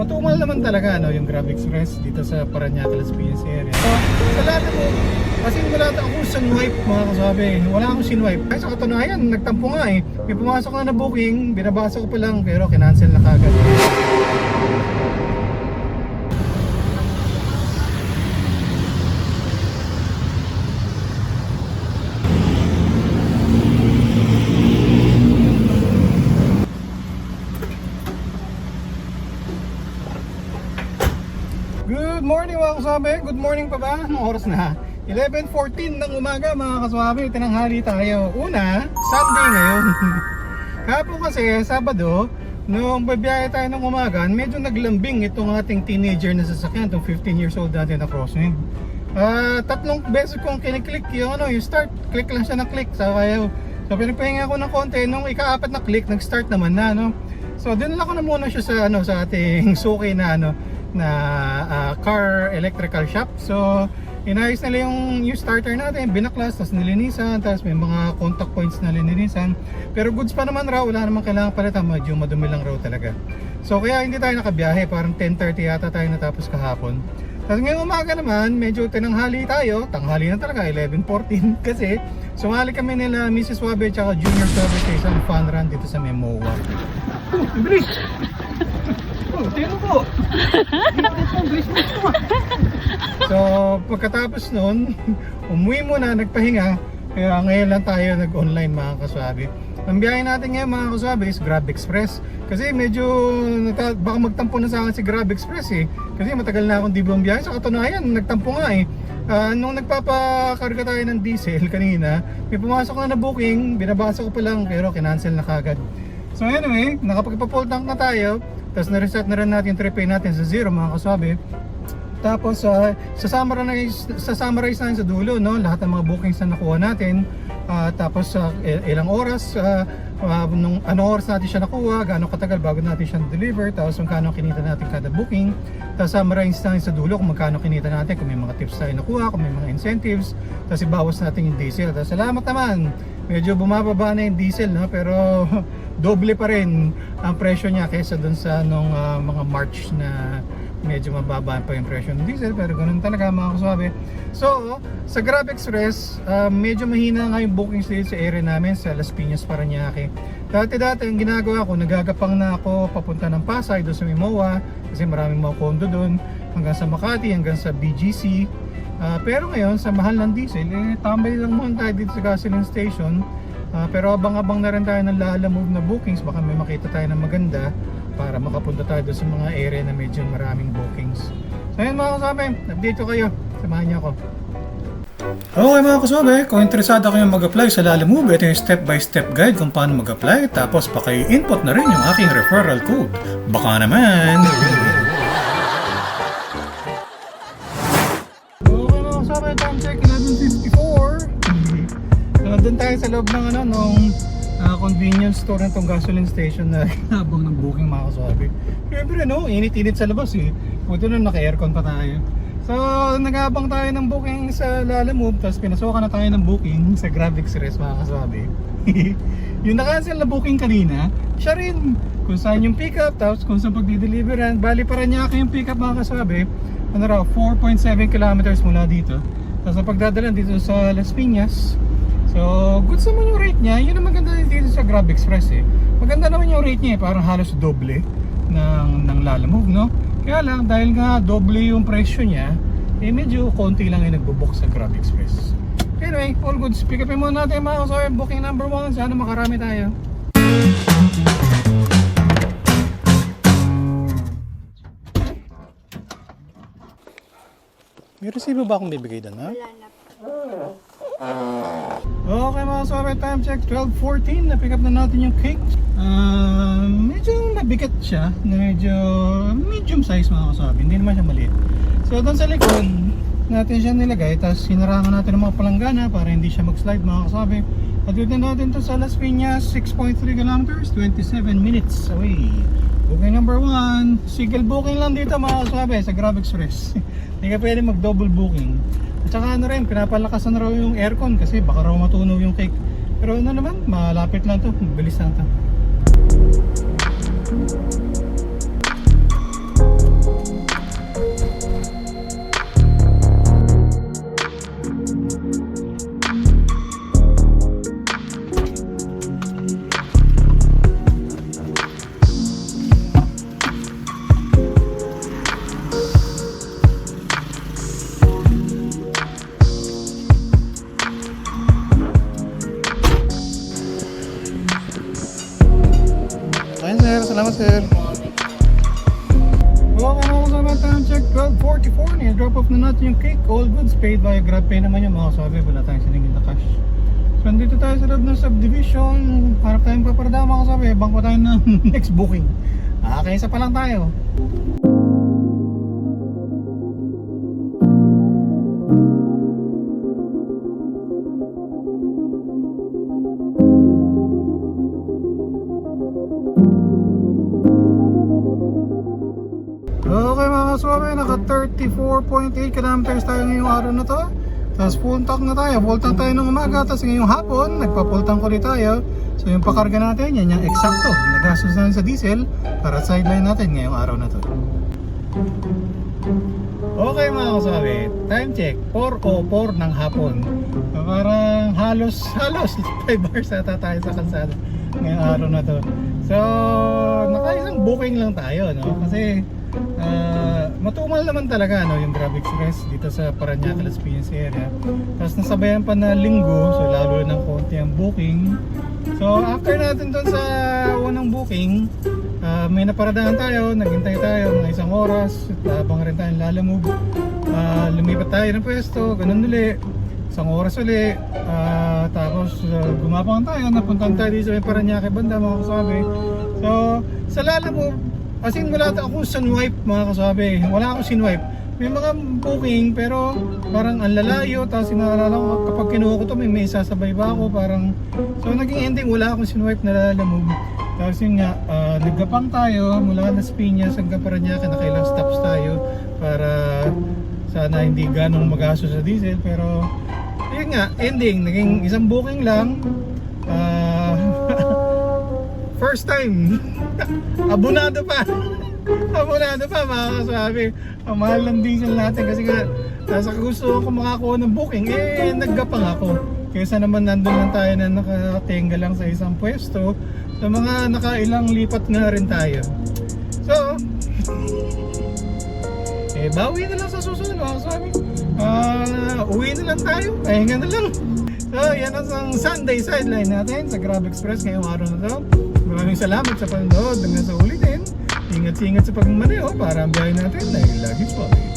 matumal naman talaga yung Grab Express dito sa Parañaque, Las Piñas area. So, sa lahat mo, kasi wala akong sinwipe mga kasabi. Wala akong sinwipe. Kasi sa katunayan, nagtampo nga eh. May pumasok na booking, binabasa ko pa lang pero kinancel na kagad. Good morning mga kaswabe, good morning pa ba? Anong oras na? 11:14 ng umaga mga kaswabe, tinanghali tayo. Una, Sunday ngayon. Kahapon kasi, Sabado, nung babiyahe tayo ng umaga, medyo naglambing itong ating teenager na sasakyan, itong 15 years old natin na crosswind. Tatlong beses kong kiniklik yung start, click lang siya ng click. So pinagpahinga ko ng konti, nung ika-apat na click, nag-start naman na. So dinala ko na muna siya sa ating suki na car electrical shop. So inayos nila yung starter natin, binaklas, tapos nilinisan, tapos may mga contact points na lininisan. Pero goods pa naman raw, wala namang kailangan palitan, medyo madumi lang raw talaga. So kaya hindi tayo nakabiyahe, parang 10:30 yata tayo natapos kahapon. Tapos ngayong umaga naman, medyo tinanghali tayo, tanghali na talaga, 11:14 kasi sumali kami nila Mrs. Wabe at Junior Wabe sa isang fun run dito sa Memoa. Bilis! Tino po! So pagkatapos nun, umuwi muna, nagpahinga. Kaya ngayon lang tayo nag-online mga kaswabe. Ang biyahe natin ngayon mga kaswabe is Grab Express. Kasi medyo baka magtampo na sa akin si Grab Express eh. Kasi matagal na akong di bumiyahe. Sa katunayan, nagtampo nga eh. Nung nagpapakarga tayo ng diesel kanina, may pumasok na booking, binabasa ko pa lang pero kinancel na kagad. So anyway, nakapagpa-full tank na tayo. Tapos na-reset na rin natin yung trip pay natin sa zero mga kaswabe. Tapos summarize natin sa dulo lahat ng mga bookings na nakuha natin. Tapos ilang oras, anong oras natin siya nakuha, gaano katagal bago natin siya deliver, tapos kung kano kinita natin kada booking. Tapos summarize natin sa dulo kung magkano kinita natin, kung may mga tips tayo nakuha, kung may mga incentives. Tapos ibawas natin yung diesel. Tapos salamat naman, medyo bumababa na yung diesel pero doble pa rin ang presyo niya kaysa dun sa mga March na medyo mababa pa yung presyo ng diesel, pero ganun talaga mga kaswabe. So sa Grab Express, medyo mahina nga yung bookings dito sa area namin sa Las Piñas, Parañaque. Dati ang ginagawa ko, nagagapang na ako papunta ng Pasay doon sa Mimoa kasi maraming mga condo doon, hanggang sa Makati, hanggang sa BGC. Pero ngayon sa mahal ng diesel, tambay lang muna tayo dito sa gasoline station. Pero abang-abang na rin tayo ng lalamove na bookings, baka may makita tayo ng maganda para makapunta tayo doon sa mga area na medyo maraming bookings. So ayun mga kaswabe, update ko kayo, samahan niyo ako. Okay mga kaswabe, kung interesado kayong mag-apply sa Lalamove, ito yung step-by-step guide kung paano mag-apply. Tapos paki-input na rin yung aking referral code. Baka naman! Okay mga kaswabe, time check 11:54. Doon tayo sa loob ng convenience store na itong gasoline station na habang ng booking mga kaswabe. Siyempre init-init sa labas eh. Buti na naka-aircon pa tayo. So nag-aabang tayo ng booking sa Lalamove, tapos pinasukan na tayo ng booking sa Grab Express mga kaswabe. Yung na-cancel na booking kanina, siya rin kung saan yung pickup, tapos kung saan pagdi-deliveran. Bali Parañaque yung pickup mga kaswabe, 4.7 kilometers mula dito. Tapos ang pagdadalan dito sa Las Piñas. So, goods naman yung rate niya. Yun ang maganda dito sa Grab Express eh. Maganda naman yung rate niya eh. Parang halos doble ng Lalamove, Kaya lang, dahil nga doble yung presyo niya, medyo konti lang yung nagbo-book sa Grab Express. Anyway, all goods. Pick upin muna natin mga kaswabe. Booking number 1. Sana makarami tayo. May resibo ba akong bibigay doon, ha? Wala na. Okay mga kaswabe, time check 12:14. Na-pick up na natin yung cake. Medyo mabigat siya, medyo medium size mga kaswabe, hindi naman siya maliit. So doon sa likod natin siya nilagay, tapos hinarangan natin ng mga palanggana para hindi siya mag-slide mga kaswabe. At dito natin to sa Las Piñas, 6.3 kilometers, 27 minutes away. Booking number 1, single booking lang dito mga kaswabe sa Grab Express. Hindi ka pwede mag-double booking. At saka pinapalakasan raw yung aircon kasi baka raw matunaw yung cake. Pero naman, malapit lang to, mabilis lang to. sir. Okay mga kasama, time check 12:44 na. Drop off na natin yung cake. All goods paid by GrabPay naman yung mga kasama. Wala tayong siningin na cash. So nandito tayo sa loob ng subdivision. Harap tayong paparada mga kasama. Bangko tayo ng next booking. Okay, isa pa lang tayo. Okay mga kaswabe, naka 34.8 kilometers tayo ngayong araw na to. Tapos full tank na tayo, full tank tayo ng umaga. Tapos ngayong hapon, nagpa-full tank ulit tayo. So yung pakarga natin, yan yung eksakto. Nagastos natin sa diesel para sideline natin ngayong araw na to. Okay mga kaswabe, time check 4:04 ng hapon. So, parang halos 5 hours ata tayo sa kalsada ngayong araw na to. So naka-isang booking lang tayo, no? Kasi matumal naman talaga, no, yung Grab Express dito sa Parañaque, Las Piñas area. Tapos nasabayan pa na linggo, so lalo ng konti ang booking. So after natin dun sa unang booking, may naparadahan tayo, naghintay tayo ng isang oras. Habang rin tayong lalamove, lumipat tayo ng pwesto, ganun uli, isang oras uli. Tapos gumapang tayo, napuntahan tayo dito sa may Parañaque banda mga kasabi. So sa lalamove, as in wala akong sunwipe mga kasabi, wala akong sinwipe. May mga booking pero parang ang lalayo. Tapos sinaalala ko kapag kinuha ko to may sasabay ba ako parang. So naging ending wala akong sinwipe na lalamove. Tapos yun nga, nagkapang tayo mula Las Piñas hanggang Parañaque, nakailang stops tayo para sana hindi ganong magasto sa diesel. Pero yun nga, ending, naging isang booking lang. First time, abonado pa mga kasabi. Ang mahal ng diesel natin kasi nga nasa gusto ko makakuha ng booking, naggapang ako. Kaysa naman nandun lang tayo na nakatenga lang sa isang pwesto. So mga nakailang lipat nga rin tayo. So bawi na lang sa susunod mga kasabi. Uwi na lang tayo, pahinga na lang. So yan ang Sunday sideline natin sa Grab Express ngayong araw na to. Maraming salamat sa panonood. Hanggang sa ulitin, ingat-ingat sa pagmamaneho para ang biyahe natin ay lagi solid.